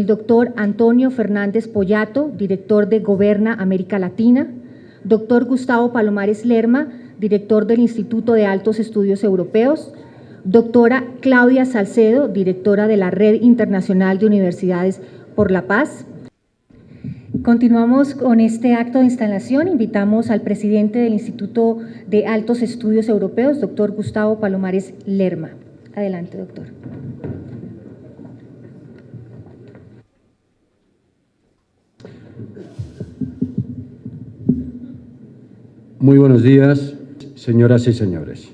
el doctor Antonio Fernández Pollato, director de Goberna América Latina, doctor Gustavo Palomares Lerma, director del Instituto de Altos Estudios Europeos, doctora Claudia Salcedo, directora de la Red Internacional de Universidades por la Paz. Continuamos con este acto de instalación. Invitamos al presidente del Instituto de Altos Estudios Europeos, doctor Gustavo Palomares Lerma. Adelante, doctor. Muy buenos días, señoras y señores.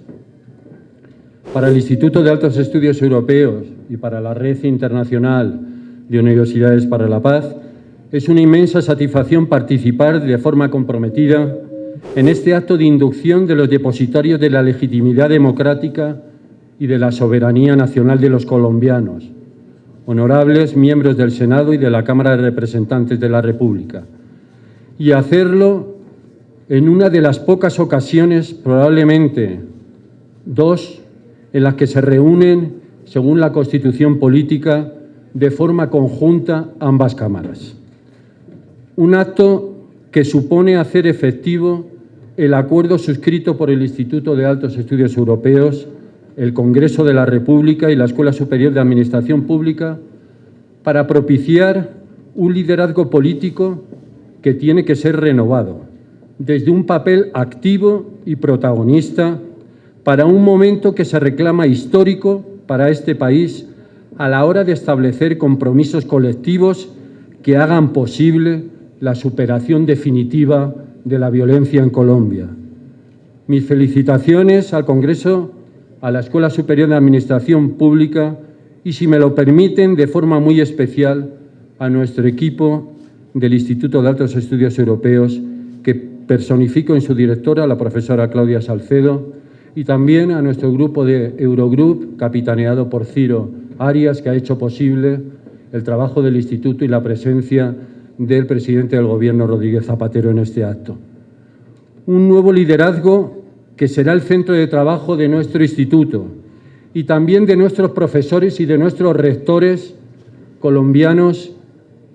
Para el Instituto de Altos Estudios Europeos y para la Red Internacional de Universidades para la Paz, es una inmensa satisfacción participar de forma comprometida en este acto de inducción de los depositarios de la legitimidad democrática y de la soberanía nacional de los colombianos, honorables miembros del Senado y de la Cámara de Representantes de la República, y hacerlo en una de las pocas ocasiones, probablemente dos, en las que se reúnen, según la Constitución política, de forma conjunta ambas cámaras. Un acto que supone hacer efectivo el acuerdo suscrito por el Instituto de Altos Estudios Europeos, el Congreso de la República y la Escuela Superior de Administración Pública para propiciar un liderazgo político que tiene que ser renovado desde un papel activo y protagonista para un momento que se reclama histórico para este país a la hora de establecer compromisos colectivos que hagan posible la superación definitiva de la violencia en Colombia. Mis felicitaciones al Congreso, a la Escuela Superior de Administración Pública y, si me lo permiten, de forma muy especial a nuestro equipo del Instituto de Altos Estudios Europeos, que personifico en su directora, la profesora Claudia Salcedo, y también a nuestro grupo de Eurogroup, capitaneado por Ciro Arias, que ha hecho posible el trabajo del Instituto y la presencia del presidente del Gobierno, Rodríguez Zapatero, en este acto. Un nuevo liderazgo que será el centro de trabajo de nuestro instituto y también de nuestros profesores y de nuestros rectores colombianos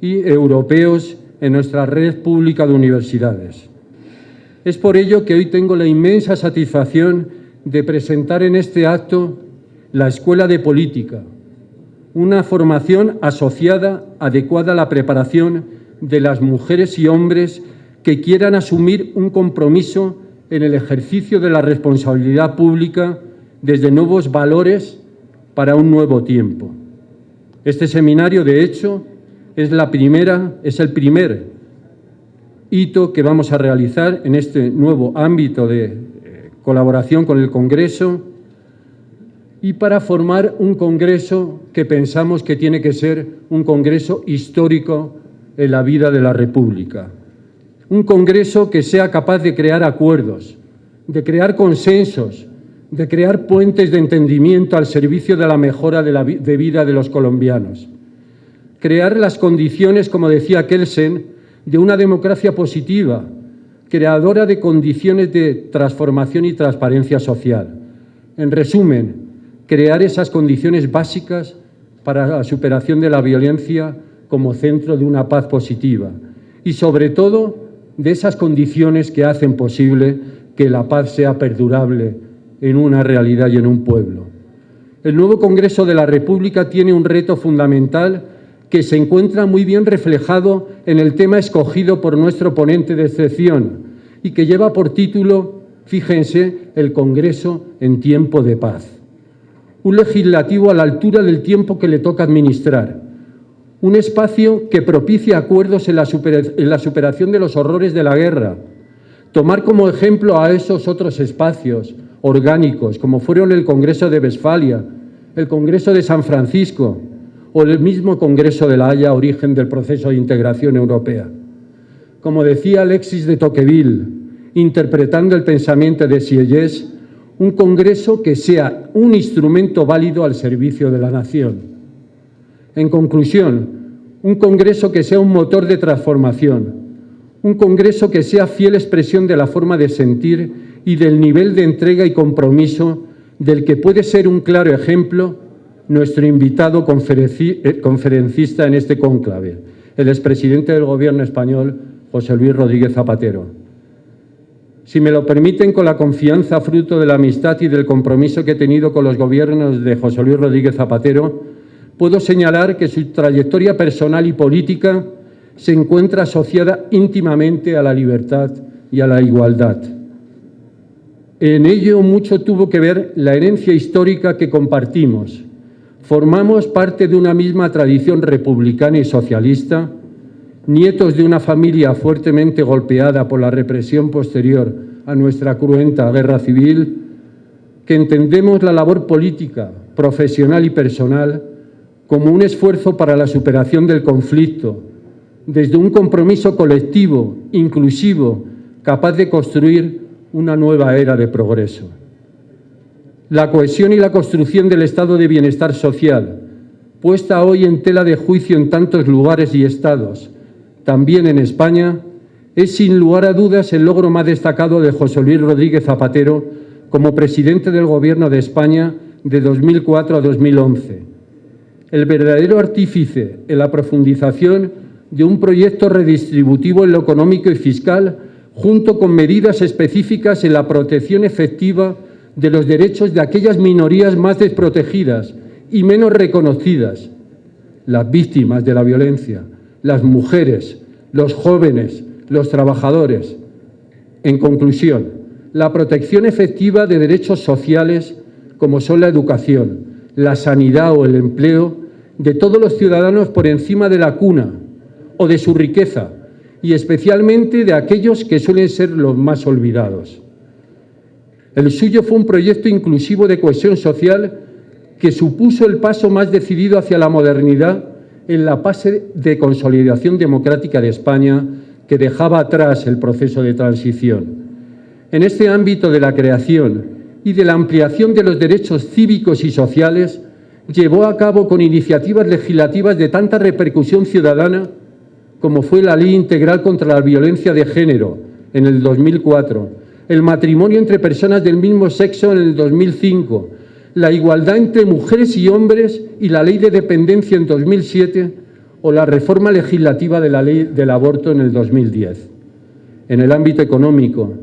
y europeos en nuestra red pública de universidades. Es por ello que hoy tengo la inmensa satisfacción de presentar en este acto la Escuela de Política, una formación asociada adecuada a la preparación de las mujeres y hombres que quieran asumir un compromiso en el ejercicio de la responsabilidad pública desde nuevos valores para un nuevo tiempo. Este seminario, de hecho, es el primer hito que vamos a realizar en este nuevo ámbito de colaboración con el Congreso y para formar un Congreso que pensamos que tiene que ser un Congreso histórico en la vida de la República. Un Congreso que sea capaz de crear acuerdos, de crear consensos, de crear puentes de entendimiento al servicio de la mejora de vida de los colombianos. Crear las condiciones, como decía Kelsen, de una democracia positiva, creadora de condiciones de transformación y transparencia social. En resumen, crear esas condiciones básicas para la superación de la violencia como centro de una paz positiva y, sobre todo, de esas condiciones que hacen posible que la paz sea perdurable en una realidad y en un pueblo. El nuevo Congreso de la República tiene un reto fundamental que se encuentra muy bien reflejado en el tema escogido por nuestro ponente de excepción y que lleva por título, fíjense, el Congreso en tiempo de paz. Un legislativo a la altura del tiempo que le toca administrar, un espacio que propicia acuerdos en la superación de los horrores de la guerra, tomar como ejemplo a esos otros espacios orgánicos, como fueron el Congreso de Westfalia, el Congreso de San Francisco o el mismo Congreso de La Haya, origen del proceso de integración europea. Como decía Alexis de Tocqueville, interpretando el pensamiento de Sieyès, un Congreso que sea un instrumento válido al servicio de la nación. En conclusión, un Congreso que sea un motor de transformación, un Congreso que sea fiel expresión de la forma de sentir y del nivel de entrega y compromiso del que puede ser un claro ejemplo nuestro invitado conferencista en este cónclave, el expresidente del Gobierno español, José Luis Rodríguez Zapatero. Si me lo permiten, con la confianza fruto de la amistad y del compromiso que he tenido con los gobiernos de José Luis Rodríguez Zapatero, puedo señalar que su trayectoria personal y política se encuentra asociada íntimamente a la libertad y a la igualdad. En ello mucho tuvo que ver la herencia histórica que compartimos. Formamos parte de una misma tradición republicana y socialista, nietos de una familia fuertemente golpeada por la represión posterior a nuestra cruenta guerra civil, que entendemos la labor política, profesional y personal como un esfuerzo para la superación del conflicto, desde un compromiso colectivo, inclusivo, capaz de construir una nueva era de progreso. La cohesión y la construcción del estado de bienestar social, puesta hoy en tela de juicio en tantos lugares y estados, también en España, es sin lugar a dudas el logro más destacado de José Luis Rodríguez Zapatero como presidente del Gobierno de España de 2004 a 2011. El verdadero artífice en la profundización de un proyecto redistributivo en lo económico y fiscal, junto con medidas específicas en la protección efectiva de los derechos de aquellas minorías más desprotegidas y menos reconocidas, las víctimas de la violencia, las mujeres, los jóvenes, los trabajadores. En conclusión, la protección efectiva de derechos sociales como son la educación, la sanidad o el empleo de todos los ciudadanos por encima de la cuna o de su riqueza, y especialmente de aquellos que suelen ser los más olvidados. El suyo fue un proyecto inclusivo de cohesión social que supuso el paso más decidido hacia la modernidad en la fase de consolidación democrática de España, que dejaba atrás el proceso de transición. En este ámbito de la creación y de la ampliación de los derechos cívicos y sociales, llevó a cabo con iniciativas legislativas de tanta repercusión ciudadana como fue la Ley Integral contra la Violencia de Género en el 2004, el matrimonio entre personas del mismo sexo en el 2005, la igualdad entre mujeres y hombres y la Ley de Dependencia en 2007 o la reforma legislativa de la Ley del Aborto en el 2010. En el ámbito económico,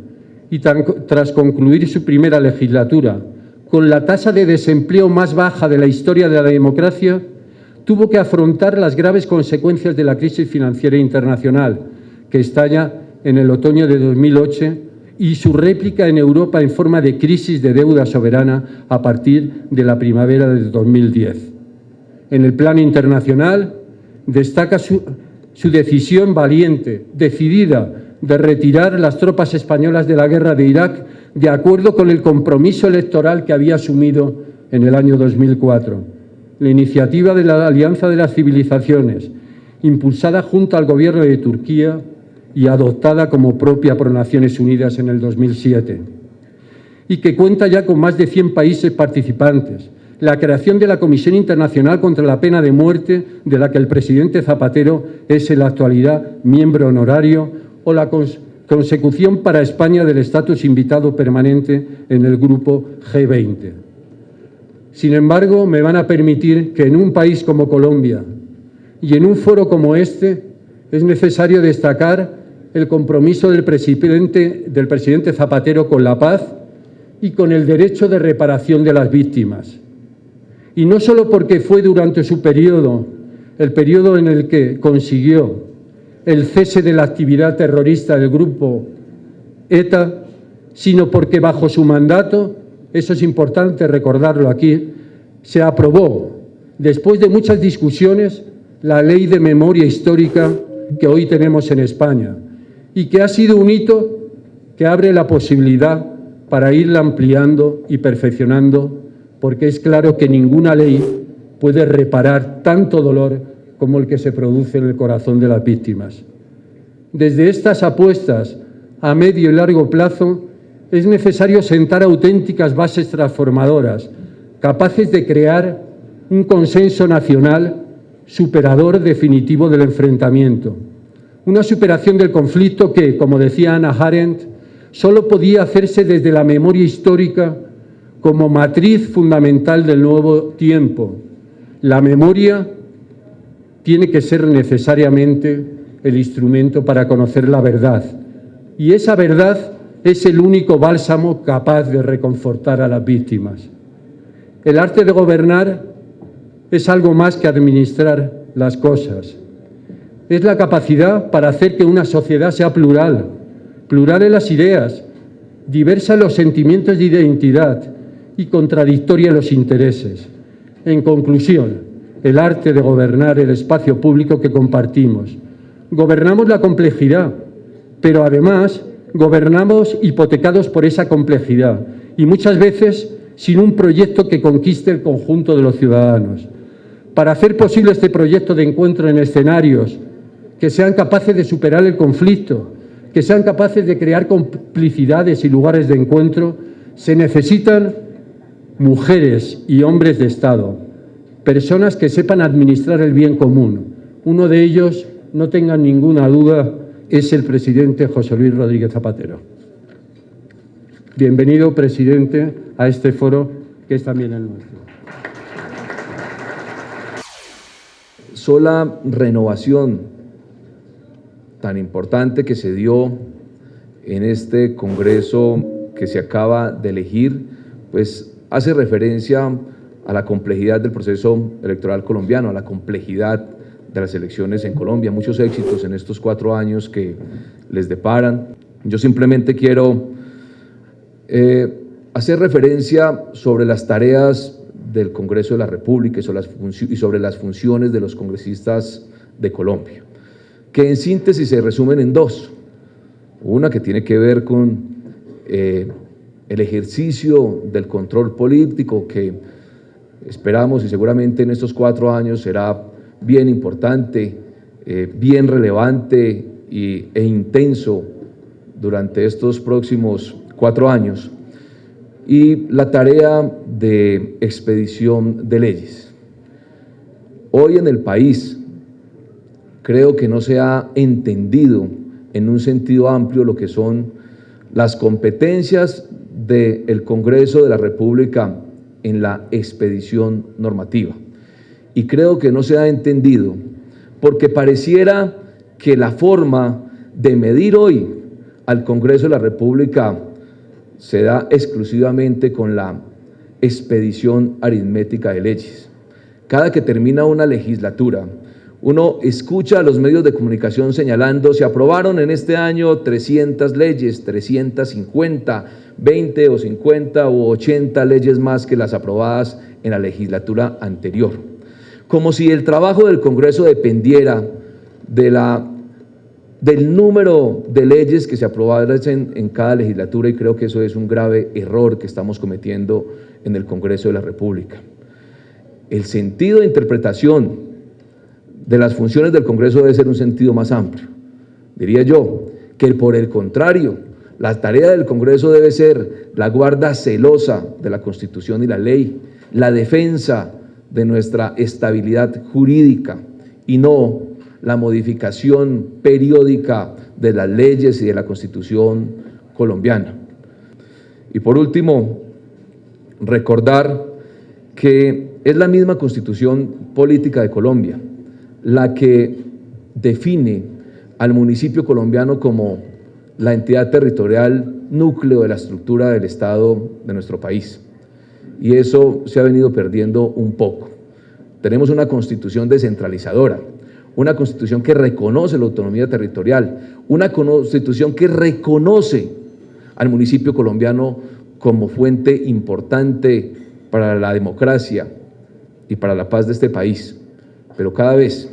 y tras concluir su primera legislatura, con la tasa de desempleo más baja de la historia de la democracia, tuvo que afrontar las graves consecuencias de la crisis financiera internacional, que estalla en el otoño de 2008, y su réplica en Europa en forma de crisis de deuda soberana a partir de la primavera de 2010. En el plano internacional, destaca su decisión valiente, decidida, de retirar las tropas españolas de la guerra de Irak, de acuerdo con el compromiso electoral que había asumido en el año 2004. La iniciativa de la Alianza de las Civilizaciones, impulsada junto al Gobierno de Turquía y adoptada como propia por Naciones Unidas en el 2007, y que cuenta ya con más de 100 países participantes, la creación de la Comisión Internacional contra la Pena de Muerte, de la que el presidente Zapatero es en la actualidad miembro honorario, o la consecución para España del estatus invitado permanente en el Grupo G20. Sin embargo, me van a permitir que en un país como Colombia y en un foro como este es necesario destacar el compromiso del presidente Zapatero con la paz y con el derecho de reparación de las víctimas. Y no solo porque fue durante su periodo, el periodo en el que consiguió el cese de la actividad terrorista del grupo ETA, sino porque bajo su mandato, eso es importante recordarlo aquí, se aprobó, después de muchas discusiones, la Ley de Memoria Histórica que hoy tenemos en España y que ha sido un hito que abre la posibilidad para irla ampliando y perfeccionando, porque es claro que ninguna ley puede reparar tanto dolor como el que se produce en el corazón de las víctimas. Desde estas apuestas a medio y largo plazo es necesario sentar auténticas bases transformadoras, capaces de crear un consenso nacional superador definitivo del enfrentamiento. Una superación del conflicto que, como decía Hannah Arendt, solo podía hacerse desde la memoria histórica como matriz fundamental del nuevo tiempo, La memoria tiene que ser necesariamente el instrumento para conocer la verdad, y esa verdad es el único bálsamo capaz de reconfortar a las víctimas. El arte de gobernar es algo más que administrar las cosas. Es la capacidad para hacer que una sociedad sea plural, plural en las ideas, diversa en los sentimientos de identidad y contradictoria en los intereses. En conclusión, el arte de gobernar el espacio público que compartimos. Gobernamos la complejidad, pero además gobernamos hipotecados por esa complejidad y muchas veces sin un proyecto que conquiste el conjunto de los ciudadanos. Para hacer posible este proyecto de encuentro en escenarios que sean capaces de superar el conflicto, que sean capaces de crear complicidades y lugares de encuentro, se necesitan mujeres y hombres de Estado, personas que sepan administrar el bien común. Uno de ellos, no tengan ninguna duda, es el presidente José Luis Rodríguez Zapatero. Bienvenido, presidente, a este foro que es también el nuestro. Sola renovación tan importante que se dio en este Congreso que se acaba de elegir, pues hace referencia a la complejidad del proceso electoral colombiano, a la complejidad de las elecciones en Colombia, muchos éxitos en estos 4 años que les deparan. Yo simplemente quiero hacer referencia sobre las tareas del Congreso de la República y sobre las funciones de los congresistas de Colombia, que en síntesis se resumen en 2. Una que tiene que ver con el ejercicio del control político, que esperamos y seguramente en estos 4 años será bien importante, bien relevante e intenso durante estos próximos 4 años, y la tarea de expedición de leyes. Hoy en el país creo que no se ha entendido en un sentido amplio lo que son las competencias del Congreso de la República en la expedición normativa. Y creo que no se ha entendido porque pareciera que la forma de medir hoy al Congreso de la República se da exclusivamente con la expedición aritmética de leyes. Cada que termina una legislatura, uno escucha a los medios de comunicación señalando: se aprobaron en este año 300 leyes, 350, 20 o 50 u 80 leyes más que las aprobadas en la legislatura anterior. Como si el trabajo del Congreso dependiera del número de leyes que se aprobaran en cada legislatura, y creo que eso es un grave error que estamos cometiendo en el Congreso de la República. El sentido de interpretación de las funciones del Congreso debe ser un sentido más amplio. Diría yo que, por el contrario, la tarea del Congreso debe ser la guarda celosa de la Constitución y la ley, la defensa de nuestra estabilidad jurídica, y no la modificación periódica de las leyes y de la Constitución colombiana. Y por último, recordar que es la misma Constitución política de Colombia la que define al municipio colombiano como la entidad territorial núcleo de la estructura del Estado de nuestro país. Y eso se ha venido perdiendo un poco. Tenemos una Constitución descentralizadora, una Constitución que reconoce la autonomía territorial, una Constitución que reconoce al municipio colombiano como fuente importante para la democracia y para la paz de este país. Pero cada vez,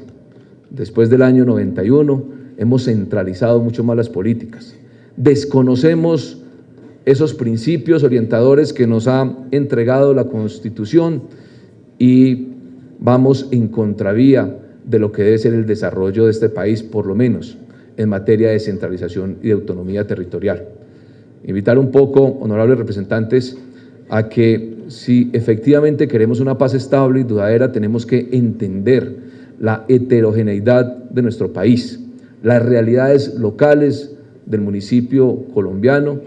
después del año 91, hemos centralizado mucho más las políticas. Desconocemos esos principios orientadores que nos ha entregado la Constitución y vamos en contravía de lo que debe ser el desarrollo de este país, por lo menos en materia de descentralización y de autonomía territorial. Invitar un poco, honorables representantes, a que si efectivamente queremos una paz estable y duradera, tenemos que entender la heterogeneidad de nuestro país, las realidades locales del municipio colombiano,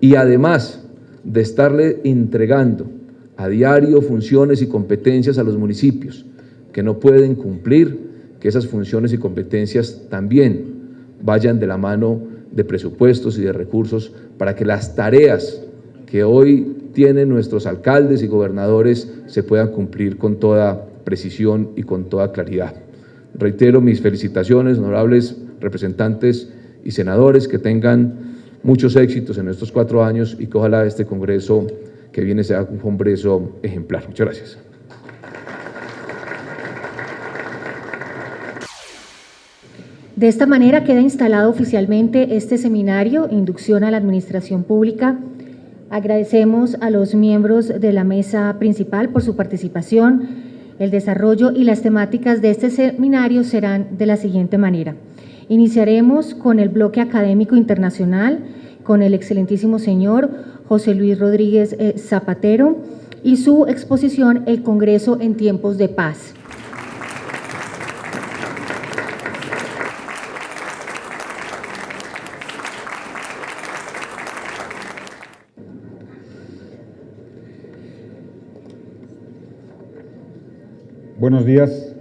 y además de estarle entregando a diario funciones y competencias a los municipios, que no pueden cumplir, que esas funciones y competencias también vayan de la mano de presupuestos y de recursos para que las tareas que hoy tienen nuestros alcaldes y gobernadores se puedan cumplir con toda precisión y con toda claridad. Reitero mis felicitaciones, honorables representantes y senadores, que tengan muchos éxitos en estos 4 años y que ojalá este Congreso que viene sea un Congreso ejemplar. Muchas gracias. De esta manera queda instalado oficialmente este seminario, Inducción a la Administración Pública. Agradecemos a los miembros de la mesa principal por su participación. El desarrollo y las temáticas de este seminario serán de la siguiente manera. Iniciaremos con el bloque académico internacional, con el excelentísimo señor José Luis Rodríguez Zapatero y su exposición El Congreso en tiempos de paz. Buenos días.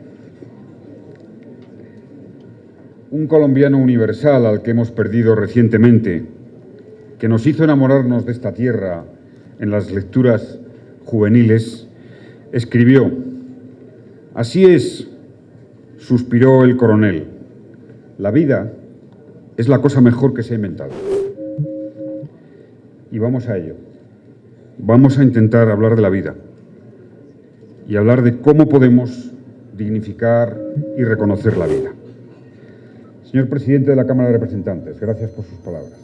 Un colombiano universal al que hemos perdido recientemente, que nos hizo enamorarnos de esta tierra en las lecturas juveniles, escribió: «Así es», suspiró el coronel, «la vida es la cosa mejor que se ha inventado». Y vamos a ello. Vamos a intentar hablar de la vida y hablar de cómo podemos dignificar y reconocer la vida. Señor presidente de la Cámara de Representantes, gracias por sus palabras.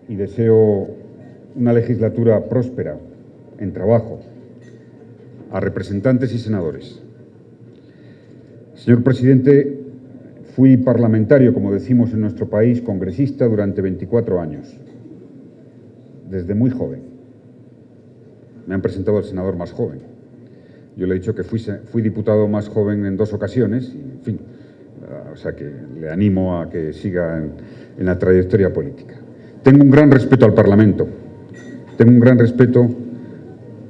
Y deseo una legislatura próspera, en trabajo, a representantes y senadores. Señor presidente, fui parlamentario, como decimos en nuestro país, congresista durante 24 años, desde muy joven. Me han presentado al senador más joven. Yo le he dicho que fui diputado más joven en 2 ocasiones, y, en fin, o sea que le animo a que siga en la trayectoria política. Tengo un gran respeto al Parlamento, tengo un gran respeto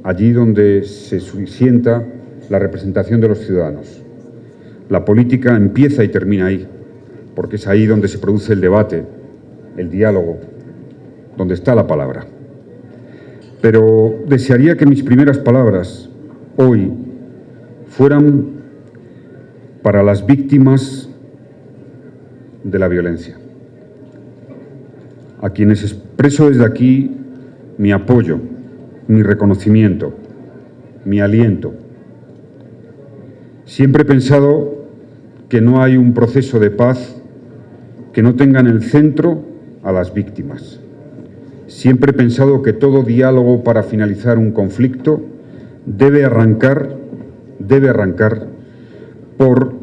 allí donde se sienta la representación de los ciudadanos. La política empieza y termina ahí, porque es ahí donde se produce el debate, el diálogo, donde está la palabra. Pero desearía que mis primeras palabras hoy fueran para las víctimas de la violencia, a quienes expreso desde aquí mi apoyo, mi reconocimiento, mi aliento. Siempre he pensado que no hay un proceso de paz que no tenga en el centro a las víctimas. Siempre he pensado que todo diálogo para finalizar un conflicto debe arrancar por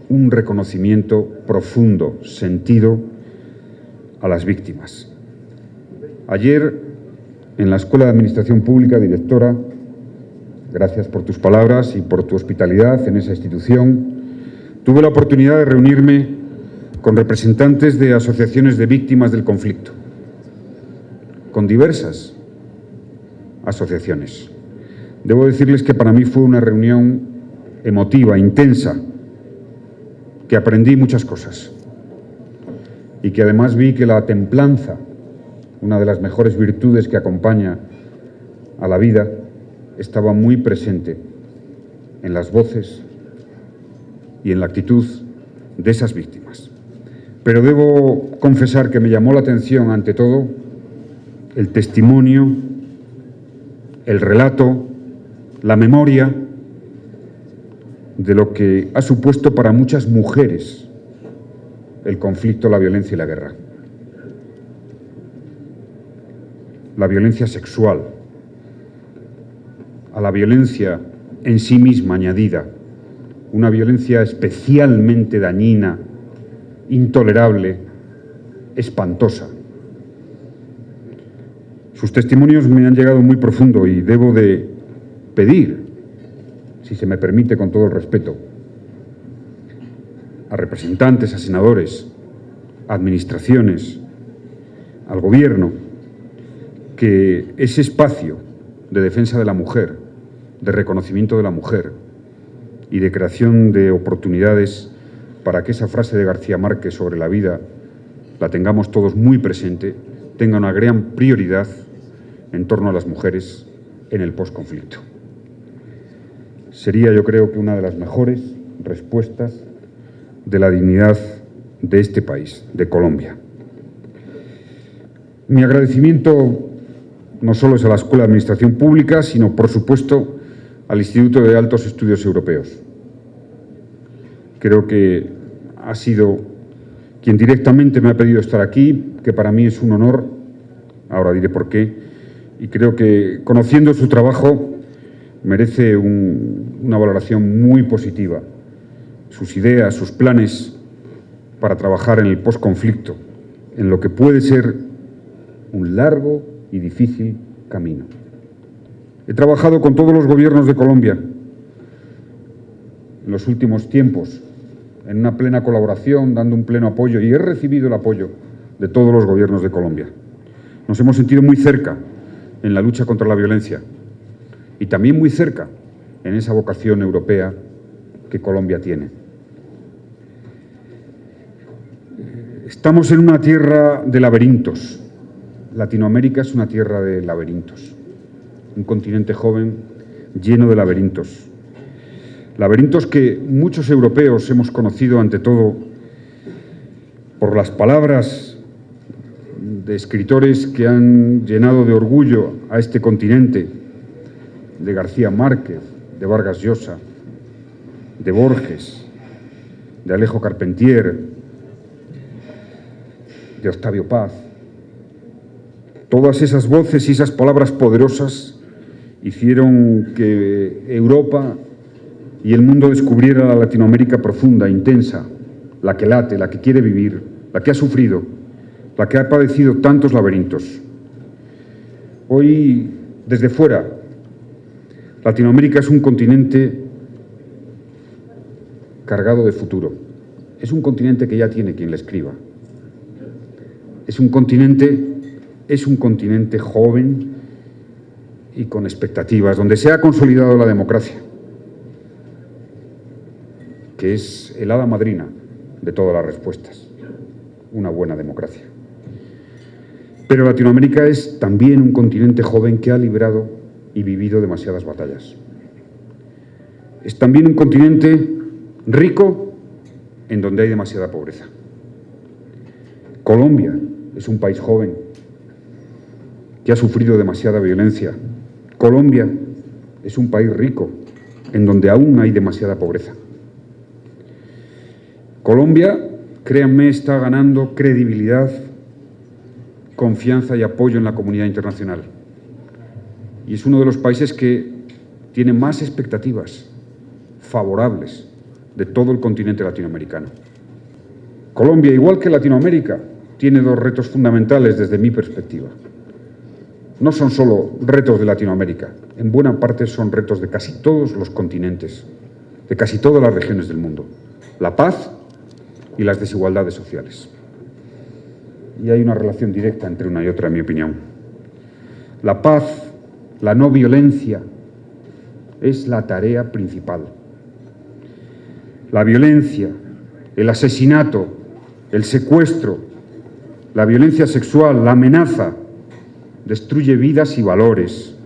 un reconocimiento profundo, sentido a las víctimas. Ayer, en la Escuela de Administración Pública, directora, gracias por tus palabras y por tu hospitalidad en esa institución, tuve la oportunidad de reunirme con representantes de asociaciones de víctimas del conflicto, con diversas asociaciones. Debo decirles que para mí fue una reunión emotiva, intensa, que aprendí muchas cosas y que además vi que la templanza, una de las mejores virtudes que acompaña a la vida, estaba muy presente en las voces y en la actitud de esas víctimas. Pero debo confesar que me llamó la atención, ante todo, el testimonio, el relato, la memoria de lo que ha supuesto para muchas mujeres el conflicto, la violencia y la guerra. La violencia sexual, a la violencia en sí misma añadida, una violencia especialmente dañina, intolerable, espantosa. Sus testimonios me han llegado muy profundo y debo de pedir, si se me permite con todo el respeto, a representantes, a senadores, a administraciones, al gobierno, que ese espacio de defensa de la mujer, de reconocimiento de la mujer y de creación de oportunidades para que esa frase de García Márquez sobre la vida la tengamos todos muy presente, tenga una gran prioridad en torno a las mujeres en el posconflicto. Sería, yo creo, que una de las mejores respuestas de la dignidad de este país, de Colombia. Mi agradecimiento no solo es a la Escuela de Administración Pública, sino, por supuesto, al Instituto de Altos Estudios Europeos. Creo que ha sido quien directamente me ha pedido estar aquí, que para mí es un honor, ahora diré por qué, y creo que, conociendo su trabajo, merece una valoración muy positiva. Sus ideas, sus planes para trabajar en el posconflicto, en lo que puede ser un largo y difícil camino. He trabajado con todos los gobiernos de Colombia en los últimos tiempos, en una plena colaboración, dando un pleno apoyo, y he recibido el apoyo de todos los gobiernos de Colombia. Nos hemos sentido muy cerca en la lucha contra la violencia y también muy cerca en esa vocación europea que Colombia tiene. Estamos en una tierra de laberintos. Latinoamérica es una tierra de laberintos, un continente joven lleno de laberintos. Laberintos que muchos europeos hemos conocido ante todo por las palabras de escritores que han llenado de orgullo a este continente, de García Márquez, de Vargas Llosa, de Borges, de Alejo Carpentier, de Octavio Paz. Todas esas voces y esas palabras poderosas hicieron que Europa y el mundo descubriera la Latinoamérica profunda, intensa, la que late, la que quiere vivir, la que ha sufrido, la que ha padecido tantos laberintos. Hoy, desde fuera, Latinoamérica es un continente cargado de futuro. Es un continente que ya tiene quien le escriba. Es un continente joven y con expectativas, donde se ha consolidado la democracia, que es el hada madrina de todas las respuestas, una buena democracia. Pero Latinoamérica es también un continente joven que ha librado y vivido demasiadas batallas. Es también un continente rico en donde hay demasiada pobreza. Colombia es un país joven que ha sufrido demasiada violencia. Colombia es un país rico en donde aún hay demasiada pobreza. Colombia, créanme, está ganando credibilidad, confianza y apoyo en la comunidad internacional. Y es uno de los países que tiene más expectativas favorables de todo el continente latinoamericano. Colombia, igual que Latinoamérica, tiene dos retos fundamentales desde mi perspectiva. No son solo retos de Latinoamérica, en buena parte son retos de casi todos los continentes, de casi todas las regiones del mundo. La paz y las desigualdades sociales. Y hay una relación directa entre una y otra, en mi opinión. La paz, la no violencia, es la tarea principal. La violencia, el asesinato, el secuestro, la violencia sexual, la amenaza, destruye vidas y valores,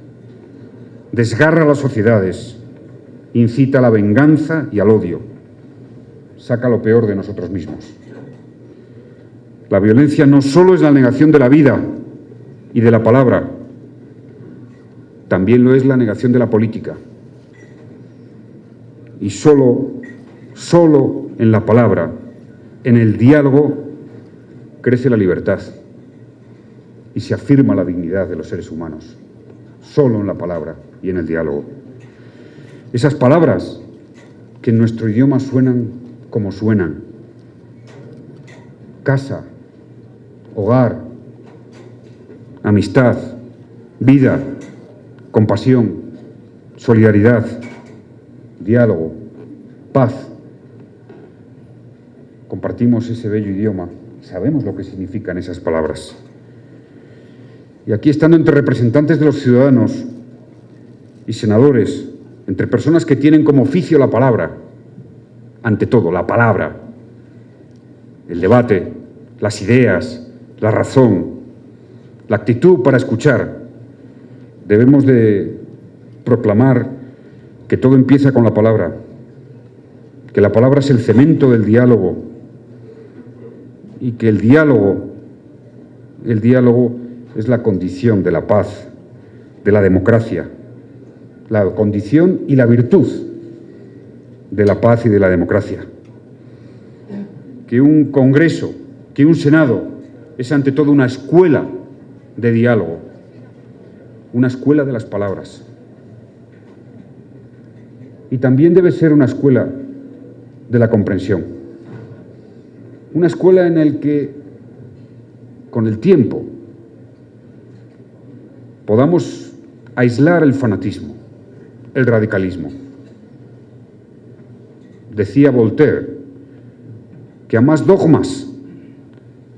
desgarra las sociedades, incita a la venganza y al odio, saca lo peor de nosotros mismos. La violencia no solo es la negación de la vida y de la palabra, también lo es la negación de la política. Y solo en la palabra, en el diálogo, crece la libertad y se afirma la dignidad de los seres humanos. Solo en la palabra y en el diálogo. Esas palabras que en nuestro idioma suenan como suenan: casa, hogar, amistad, vida, compasión, solidaridad, diálogo, paz. Compartimos ese bello idioma, sabemos lo que significan esas palabras. Y aquí, estando entre representantes de los ciudadanos, y senadores, entre personas que tienen como oficio la palabra, ante todo, la palabra, el debate, las ideas, la razón, la actitud para escuchar, debemos de proclamar que todo empieza con la palabra, que la palabra es el cemento del diálogo y que el diálogo es la condición de la paz, de la democracia, la condición y la virtud de la paz y de la democracia. Que un Congreso, que un Senado es ante todo una escuela de diálogo, una escuela de las palabras. Y también debe ser una escuela de la comprensión. Una escuela en la que, con el tiempo, podamos aislar el fanatismo, el radicalismo. Decía Voltaire que a más dogmas,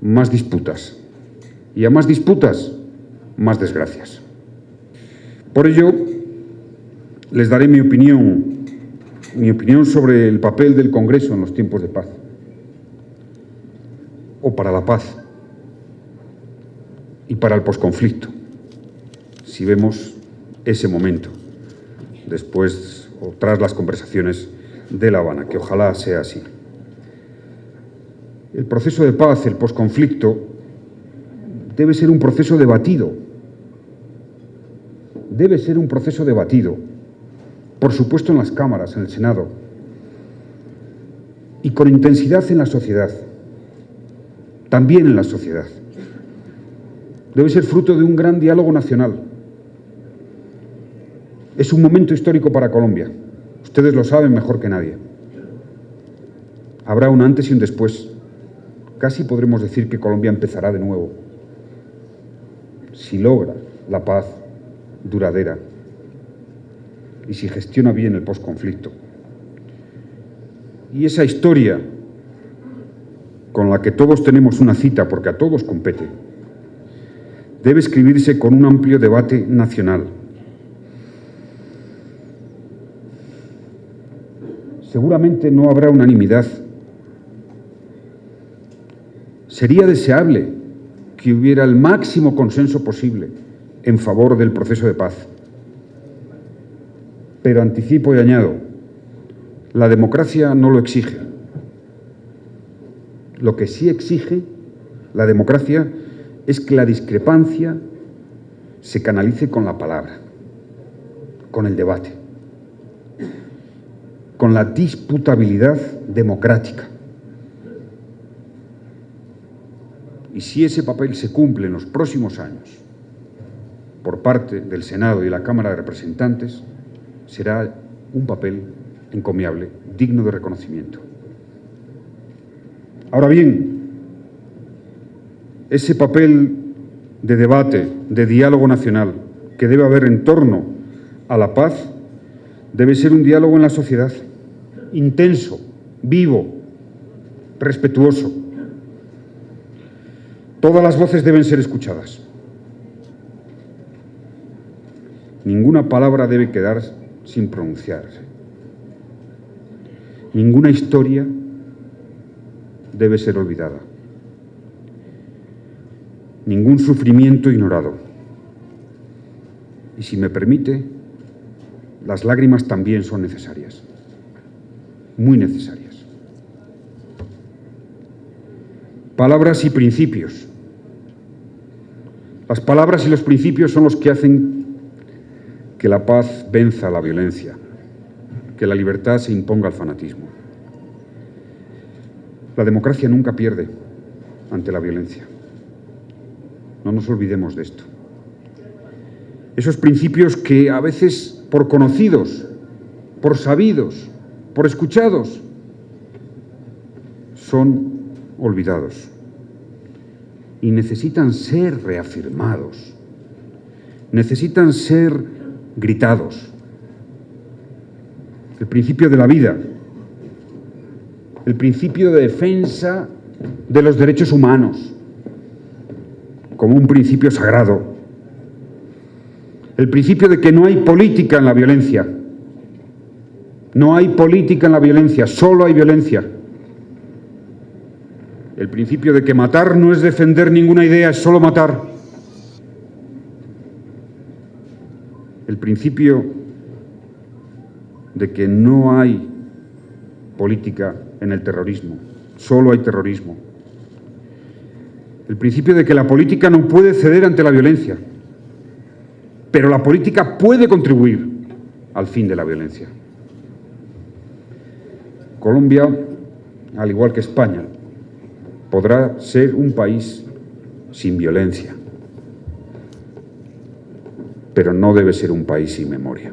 más disputas, y a más disputas, más desgracias. Por ello, les daré mi opinión sobre el papel del Congreso en los tiempos de paz, o para la paz, y para el posconflicto, si vemos ese momento, después o tras las conversaciones de La Habana, que ojalá sea así. El proceso de paz, el posconflicto, debe ser un proceso debatido. Debe ser un proceso debatido, por supuesto en las cámaras, en el Senado, y con intensidad en la sociedad, también en la sociedad. Debe ser fruto de un gran diálogo nacional. Es un momento histórico para Colombia. Ustedes lo saben mejor que nadie. Habrá un antes y un después. Casi podremos decir que Colombia empezará de nuevo, si logra la paz duradera y si gestiona bien el posconflicto. Y esa historia con la que todos tenemos una cita, porque a todos compete, debe escribirse con un amplio debate nacional. Seguramente no habrá unanimidad. Sería deseable que hubiera el máximo consenso posible en favor del proceso de paz. Pero anticipo y añado, la democracia no lo exige. Lo que sí exige la democracia es que la discrepancia se canalice con la palabra, con el debate, con la disputabilidad democrática. Y si ese papel se cumple en los próximos años por parte del Senado y la Cámara de Representantes, será un papel encomiable, digno de reconocimiento. Ahora bien, ese papel de debate, de diálogo nacional que debe haber en torno a la paz, debe ser un diálogo en la sociedad, intenso, vivo, respetuoso. Todas las voces deben ser escuchadas. Ninguna palabra debe quedar sin pronunciarse. Ninguna historia debe ser olvidada. Ningún sufrimiento ignorado. Y si me permite, las lágrimas también son necesarias, muy necesarias. Palabras y principios. Las palabras y los principios son los que hacen que la paz venza la violencia, que la libertad se imponga al fanatismo. La democracia nunca pierde ante la violencia. No nos olvidemos de esto. Esos principios que a veces, por conocidos, por sabidos, por escuchados, son olvidados y necesitan ser reafirmados, necesitan ser gritados. El principio de la vida, el principio de defensa de los derechos humanos como un principio sagrado, El principio de que no hay política en la violencia. No hay política en la violencia, solo hay violencia. El principio de que matar no es defender ninguna idea, es solo matar. El principio de que no hay política en el terrorismo, solo hay terrorismo. El principio de que la política no puede ceder ante la violencia, pero la política puede contribuir al fin de la violencia. Colombia, al igual que España, podrá ser un país sin violencia, pero no debe ser un país sin memoria.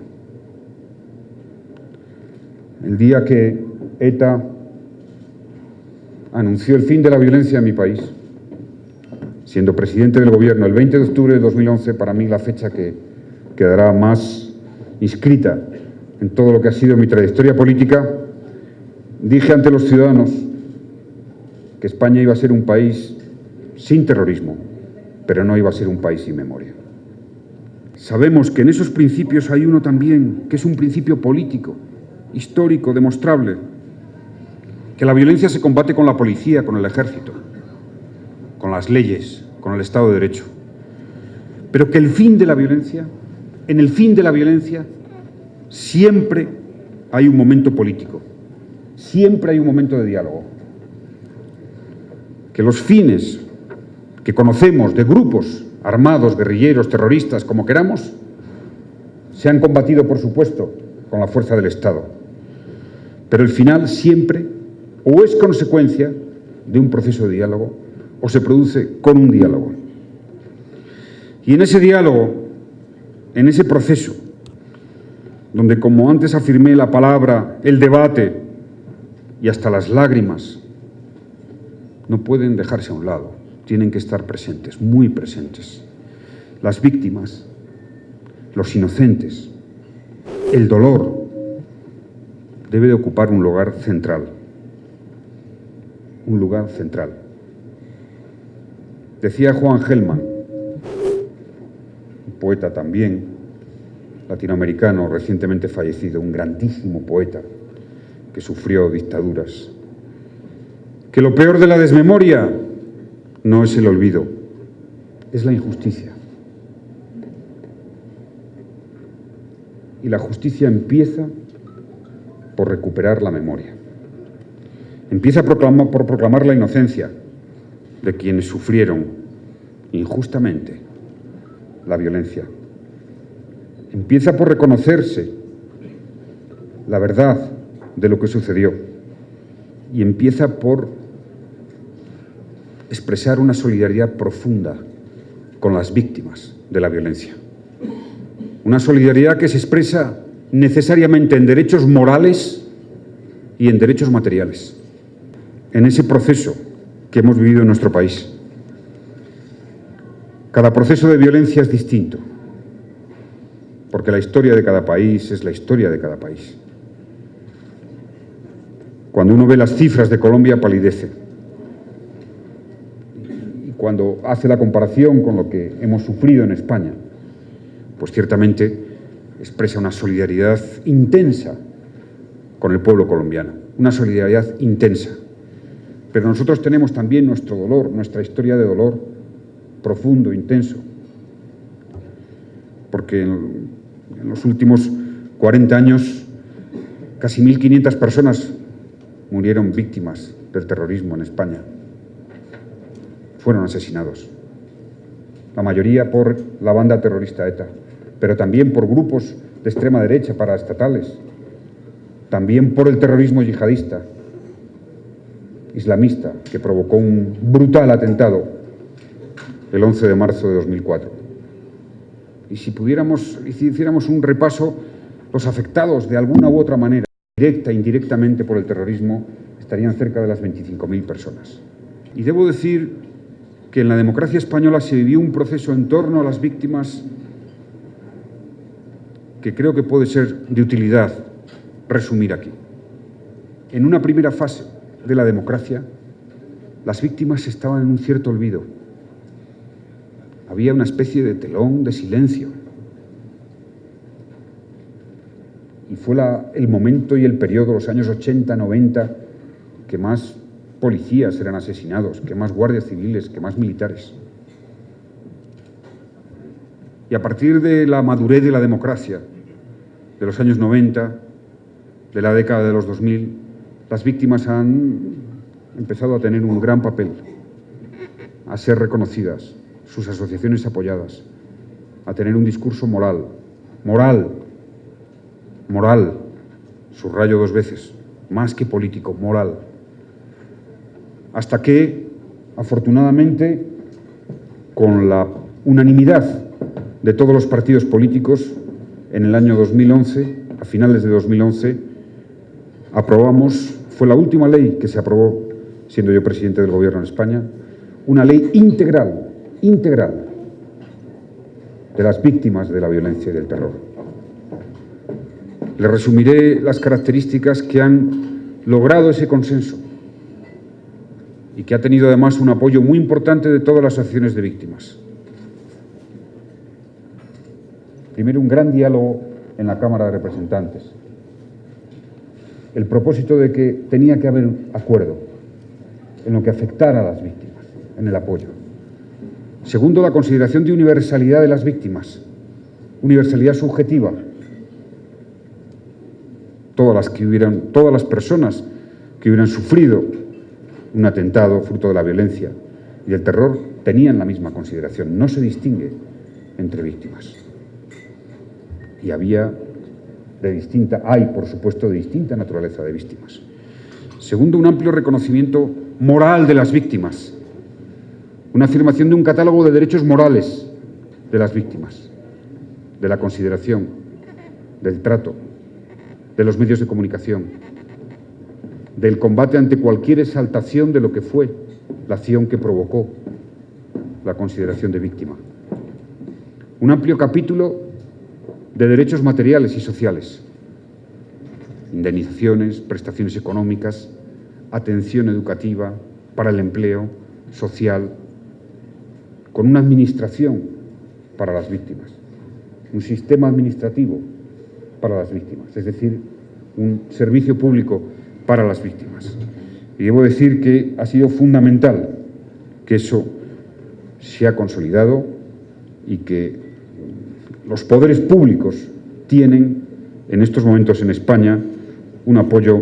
El día que ETA anunció el fin de la violencia en mi país, siendo presidente del gobierno, el 20 de octubre de 2011, para mí la fecha que quedará más inscrita en todo lo que ha sido mi trayectoria política, dije ante los ciudadanos que España iba a ser un país sin terrorismo, pero no iba a ser un país sin memoria. Sabemos que en esos principios hay uno también, que es un principio político, histórico, demostrable, que la violencia se combate con la policía, con el ejército, con las leyes, con el Estado de Derecho, pero que el fin de la violencia, en el fin de la violencia, siempre hay un momento político, siempre hay un momento de diálogo. Que los fines que conocemos de grupos armados, guerrilleros, terroristas, como queramos, se han combatido, por supuesto, con la fuerza del Estado. Pero el final siempre o es consecuencia de un proceso de diálogo o se produce con un diálogo. Y en ese diálogo, en ese proceso, donde, como antes afirmé, la palabra, el debate y hasta las lágrimas no pueden dejarse a un lado, tienen que estar presentes, muy presentes. Las víctimas, los inocentes, el dolor debe de ocupar un lugar central. Un lugar central. Decía Juan Gelman, un poeta también latinoamericano recientemente fallecido, un grandísimo poeta que sufrió dictaduras, que lo peor de la desmemoria no es el olvido, es la injusticia. Y la justicia empieza por recuperar la memoria. Empieza por proclamar la inocencia de quienes sufrieron injustamente la violencia. Empieza por reconocerse la verdad de lo que sucedió y empieza por expresar una solidaridad profunda con las víctimas de la violencia. Una solidaridad que se expresa necesariamente en derechos morales y en derechos materiales. En ese proceso que hemos vivido en nuestro país. Cada proceso de violencia es distinto, porque la historia de cada país es la historia de cada país. Cuando uno ve las cifras de Colombia, palidece. Y cuando hace la comparación con lo que hemos sufrido en España, pues ciertamente expresa una solidaridad intensa con el pueblo colombiano, una solidaridad intensa. Pero nosotros tenemos también nuestro dolor, nuestra historia de dolor profundo, intenso, porque en los últimos 40 años casi 1.500 personas murieron víctimas del terrorismo en España. Fueron asesinados, la mayoría por la banda terrorista ETA, pero también por grupos de extrema derecha paraestatales, también por el terrorismo yihadista, islamista, que provocó un brutal atentado el 11 de marzo de 2004. Y si hiciéramos un repaso, los afectados de alguna u otra manera, directa e indirectamente por el terrorismo, estarían cerca de las 25.000 personas. Y debo decir que en la democracia española se vivió un proceso en torno a las víctimas que creo que puede ser de utilidad resumir aquí. En una primera fase de la democracia, las víctimas estaban en un cierto olvido. Había una especie de telón de silencio. y fue el momento y el periodo, los años 80, 90, que más policías eran asesinados, que más guardias civiles, que más militares. Y a partir de la madurez de la democracia, de los años 90, de la década de los 2000, las víctimas han empezado a tener un gran papel, a ser reconocidas, sus asociaciones apoyadas, a tener un discurso moral, subrayo 2 veces, más que político, moral. Hasta que, afortunadamente, con la unanimidad de todos los partidos políticos, en el año 2011, a finales de 2011, aprobamos, fue la última ley que se aprobó, siendo yo presidente del Gobierno en España, una ley integral de las víctimas de la violencia y del terror. Le resumiré las características que han logrado ese consenso y que ha tenido además un apoyo muy importante de todas las asociaciones de víctimas. Primero, un gran diálogo en la Cámara de Representantes. El propósito de que tenía que haber acuerdo en lo que afectara a las víctimas, en el apoyo. Segundo, la consideración de universalidad de las víctimas, universalidad subjetiva. Todas las personas que hubieran sufrido un atentado fruto de la violencia y del terror tenían la misma consideración. No se distingue entre víctimas. Y hay, por supuesto, de distinta naturaleza de víctimas. Segundo, un amplio reconocimiento moral de las víctimas. Una afirmación de un catálogo de derechos morales de las víctimas, de la consideración, del trato, de los medios de comunicación, del combate ante cualquier exaltación de lo que fue la acción que provocó la consideración de víctima. Un amplio capítulo de derechos materiales y sociales, indemnizaciones, prestaciones económicas, atención educativa, para el empleo, social, con una administración para las víctimas, un sistema administrativo para las víctimas, es decir, un servicio público para las víctimas. Y debo decir que ha sido fundamental que eso se ha consolidado y que los poderes públicos tienen en estos momentos en España un apoyo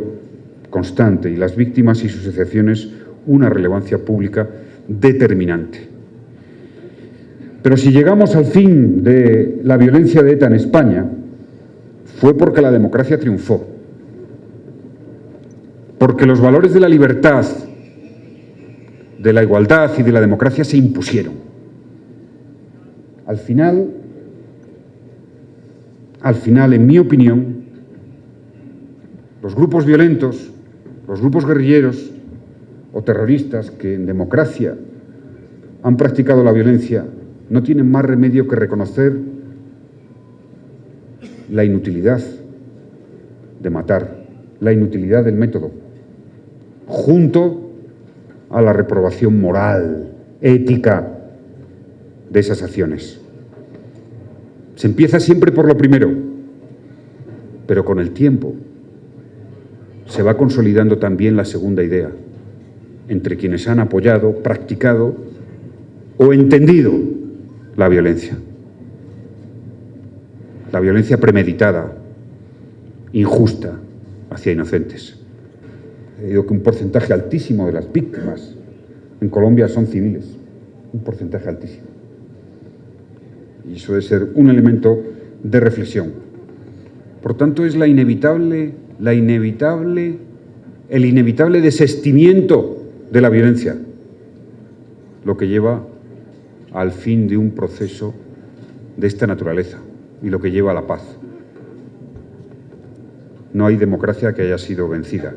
constante y las víctimas y sus asociaciones una relevancia pública determinante. Pero si llegamos al fin de la violencia de ETA en España, fue porque la democracia triunfó, porque los valores de la libertad, de la igualdad y de la democracia se impusieron. Al final, en mi opinión, los grupos violentos, los grupos guerrilleros o terroristas que en democracia han practicado la violencia no tienen más remedio que reconocer la inutilidad de matar, la inutilidad del método, junto a la reprobación moral, ética de esas acciones. Se empieza siempre por lo primero, pero con el tiempo se va consolidando también la segunda idea, entre quienes han apoyado, practicado o entendido la violencia premeditada, injusta, hacia inocentes. He dicho que un porcentaje altísimo de las víctimas en Colombia son civiles, un porcentaje altísimo. Y eso debe ser un elemento de reflexión. Por tanto, es el inevitable desistimiento de la violencia lo que lleva al fin de un proceso de esta naturaleza y lo que lleva a la paz. No hay democracia que haya sido vencida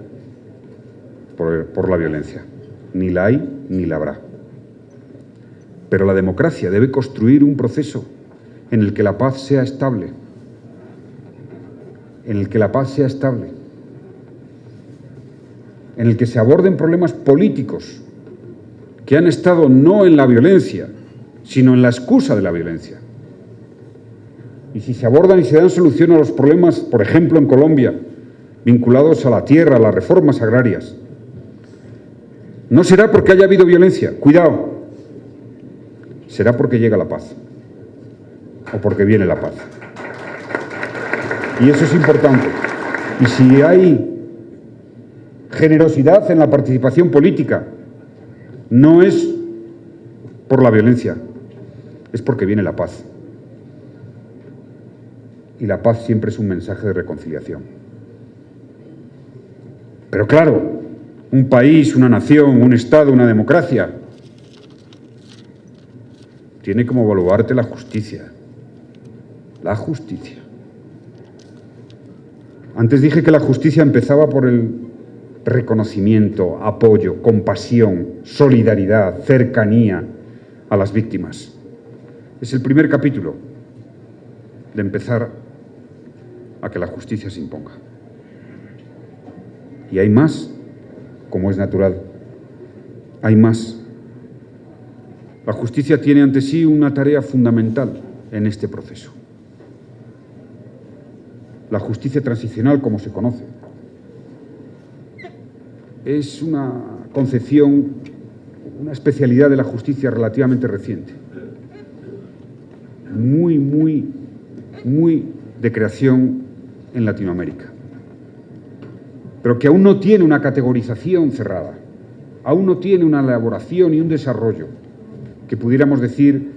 por la violencia. Ni la hay ni la habrá. Pero la democracia debe construir un proceso en el que la paz sea estable. En el que la paz sea estable. En el que se aborden problemas políticos que han estado no en la violencia, sino en la excusa de la violencia. y si se abordan y se dan solución a los problemas, por ejemplo, en Colombia, vinculados a la tierra, a las reformas agrarias, no será porque haya habido violencia, cuidado, será porque llega la paz o porque viene la paz. Y eso es importante. Y si hay generosidad en la participación política, no es por la violencia, es porque viene la paz. Y la paz siempre es un mensaje de reconciliación. Pero claro, un país, una nación, un Estado, una democracia, tiene como baluarte la justicia. La justicia. Antes dije que la justicia empezaba por el reconocimiento, apoyo, compasión, solidaridad, cercanía a las víctimas. Es el primer capítulo de empezar a que la justicia se imponga. Y hay más, como es natural. Hay más. La justicia tiene ante sí una tarea fundamental en este proceso. La justicia transicional, como se conoce, es una concepción, una especialidad de la justicia relativamente reciente, muy de creación en Latinoamérica, pero que aún no tiene una categorización cerrada, aún no tiene una elaboración y un desarrollo que pudiéramos decir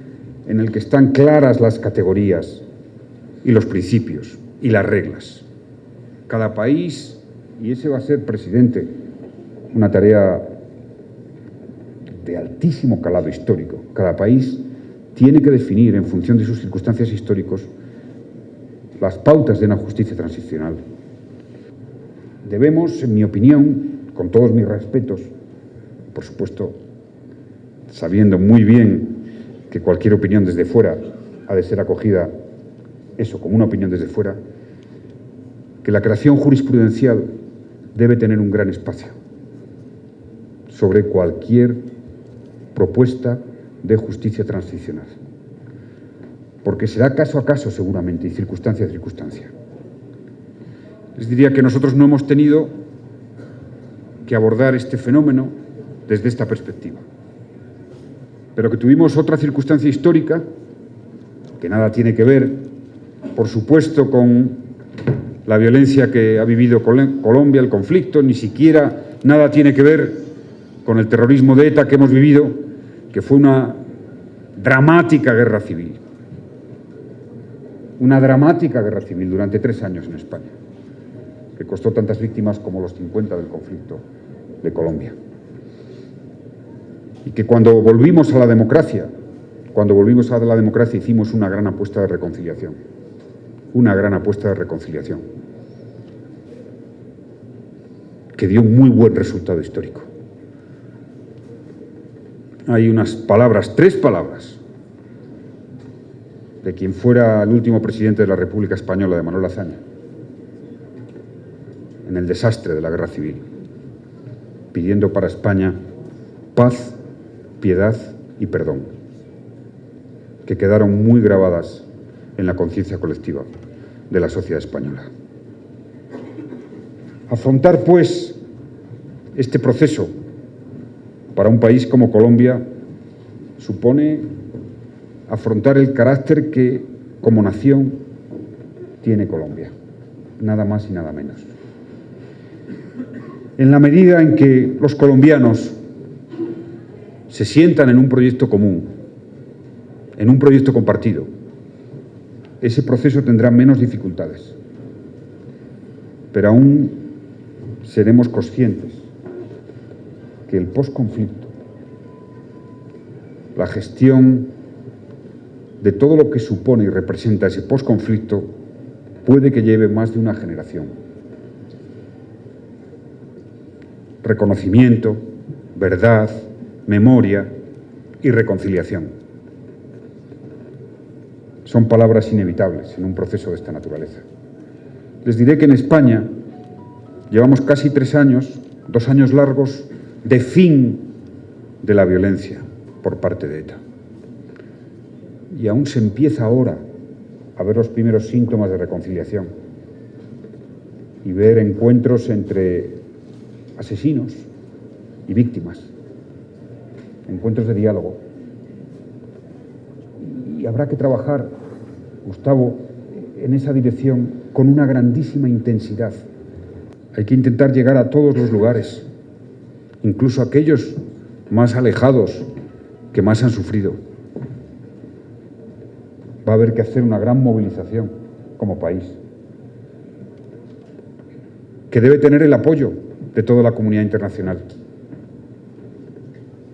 en el que están claras las categorías y los principios y las reglas. Cada país, y ese va a ser, presidente, una tarea de altísimo calado histórico, cada país tiene que definir en función de sus circunstancias históricas las pautas de una justicia transicional. Debemos, en mi opinión, con todos mis respetos, por supuesto, sabiendo muy bien que cualquier opinión desde fuera ha de ser acogida, eso, como una opinión desde fuera, que la creación jurisprudencial debe tener un gran espacio sobre cualquier propuesta de justicia transicional, porque será caso a caso seguramente y circunstancia a circunstancia. Les diría que nosotros no hemos tenido que abordar este fenómeno desde esta perspectiva, pero que tuvimos otra circunstancia histórica que nada tiene que ver, por supuesto, con la violencia que ha vivido Colombia, el conflicto, ni siquiera nada tiene que ver con el terrorismo de ETA que hemos vivido, que fue una dramática guerra civil. Una dramática guerra civil durante 3 años en España, que costó tantas víctimas como los 50 del conflicto de Colombia. Y que cuando volvimos a la democracia, hicimos una gran apuesta de reconciliación. Una gran apuesta de reconciliación, que dio un muy buen resultado histórico. Hay unas palabras, 3 palabras, de quien fuera el último presidente de la República Española, de Manuel Azaña, en el desastre de la guerra civil, pidiendo para España paz, piedad y perdón, que quedaron muy grabadas en la conciencia colectiva de la sociedad española. Afrontar, pues, este proceso para un país como Colombia supone afrontar el carácter que, como nación, tiene Colombia, nada más y nada menos. En la medida en que los colombianos se sientan en un proyecto común, en un proyecto compartido, ese proceso tendrá menos dificultades. Pero aún seremos conscientes que el posconflicto, la gestión de todo lo que supone y representa ese posconflicto, puede que lleve más de una generación. Reconocimiento, verdad, memoria y reconciliación. Son palabras inevitables en un proceso de esta naturaleza. Les diré que en España llevamos casi 3 años, 2 años largos, de fin de la violencia por parte de ETA. Y aún se empieza ahora a ver los primeros síntomas de reconciliación y ver encuentros entre asesinos y víctimas, encuentros de diálogo. Y habrá que trabajar, Gustavo, en esa dirección con una grandísima intensidad. Hay que intentar llegar a todos los lugares, incluso aquellos más alejados que más han sufrido. Va a haber que hacer una gran movilización como país, que debe tener el apoyo de toda la comunidad internacional,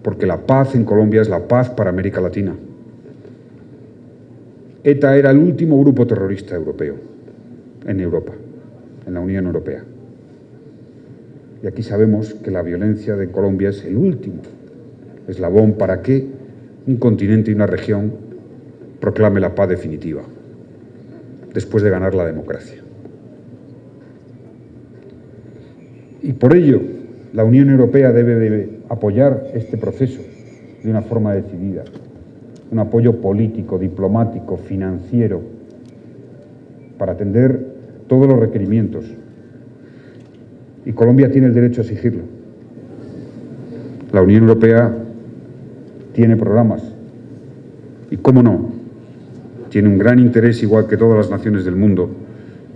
porque la paz en Colombia es la paz para América Latina. ETA era el último grupo terrorista europeo en Europa, en la Unión Europea. Y aquí sabemos que la violencia de Colombia es el último eslabón para que un continente y una región proclame la paz definitiva, después de ganar la democracia. Y por ello, la Unión Europea debe de apoyar este proceso de una forma decidida, un apoyo político, diplomático, financiero, para atender todos los requerimientos. Y Colombia tiene el derecho a exigirlo. La Unión Europea tiene programas y, cómo no, tiene un gran interés, igual que todas las naciones del mundo,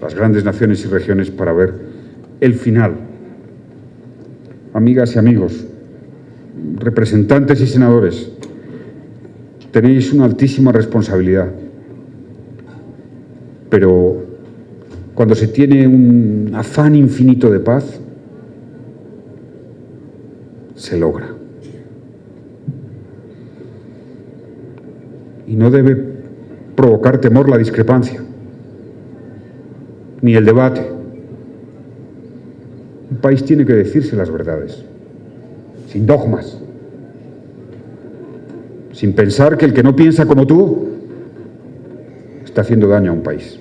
las grandes naciones y regiones, para ver el final. Amigas y amigos, representantes y senadores, tenéis una altísima responsabilidad, pero cuando se tiene un afán infinito de paz, se logra. Y no debe provocar temor la discrepancia, ni el debate. Un país tiene que decirse las verdades, sin dogmas, sin pensar que el que no piensa como tú está haciendo daño a un país.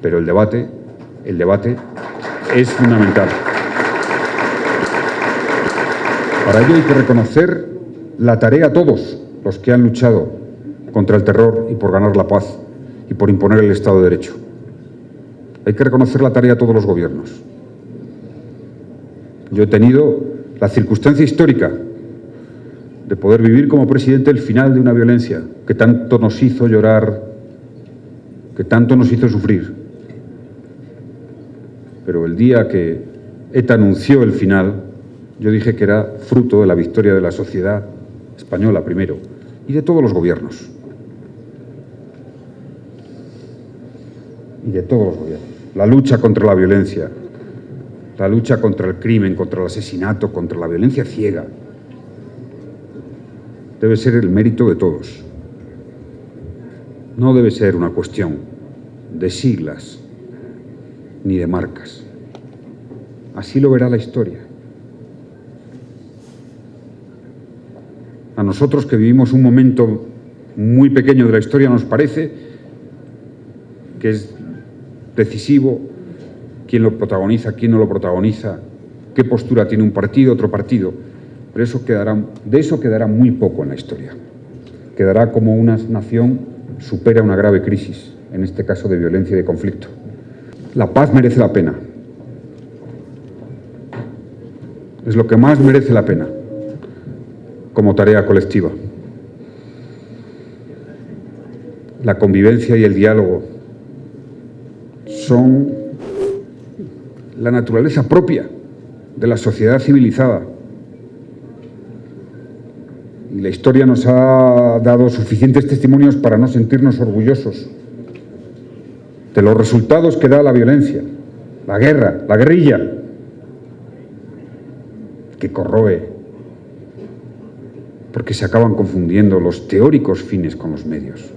Pero el debate es fundamental. Para ello hay que reconocer la tarea a todos los que han luchado contra el terror y por ganar la paz y por imponer el Estado de Derecho. Hay que reconocer la tarea a todos los gobiernos. Yo he tenido la circunstancia histórica de poder vivir como presidente el final de una violencia que tanto nos hizo llorar, que tanto nos hizo sufrir. Pero el día que ETA anunció el final, yo dije que era fruto de la victoria de la sociedad española primero y de todos los gobiernos. Y de todos los gobiernos. La lucha contra la violencia, la lucha contra el crimen, contra el asesinato, contra la violencia ciega, debe ser el mérito de todos. No debe ser una cuestión de siglas ni de marcas. Así lo verá la historia. A nosotros, que vivimos un momento muy pequeño de la historia, nos parece que es decisivo quién lo protagoniza, quién no lo protagoniza, qué postura tiene un partido, otro partido, pero de eso quedará muy poco en la historia. Quedará como una nación supera una grave crisis, en este caso de violencia y de conflicto. La paz merece la pena. Es lo que más merece la pena como tarea colectiva. La convivencia y el diálogo son la naturaleza propia de la sociedad civilizada. Y la historia nos ha dado suficientes testimonios para no sentirnos orgullosos de los resultados que da la violencia, la guerra, la guerrilla, que corroe, porque se acaban confundiendo los teóricos fines con los medios.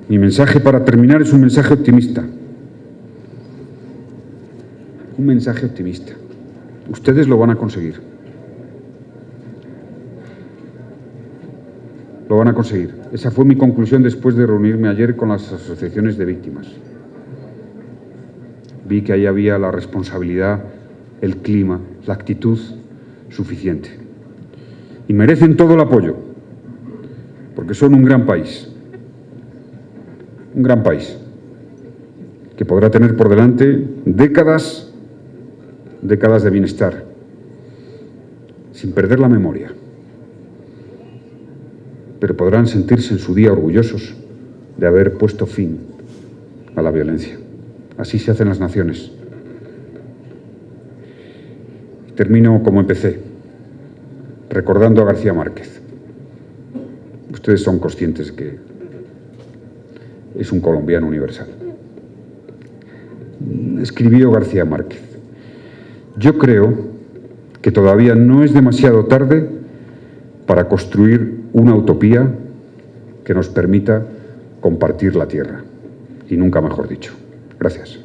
Mi mensaje para terminar es un mensaje optimista. Un mensaje optimista. Ustedes lo van a conseguir. Lo van a conseguir. Esa fue mi conclusión después de reunirme ayer con las asociaciones de víctimas. Vi que ahí había la responsabilidad, el clima, la actitud suficiente. Y merecen todo el apoyo, porque son un gran país. un gran país, que podrá tener por delante décadas de bienestar, sin perder la memoria. Pero podrán sentirse en su día orgullosos de haber puesto fin a la violencia. Así se hacen las naciones. Termino como empecé, recordando a García Márquez. Ustedes son conscientes que es un colombiano universal. Escribió García Márquez: yo creo que todavía no es demasiado tarde para construir una utopía que nos permita compartir la tierra. Y nunca mejor dicho. Gracias.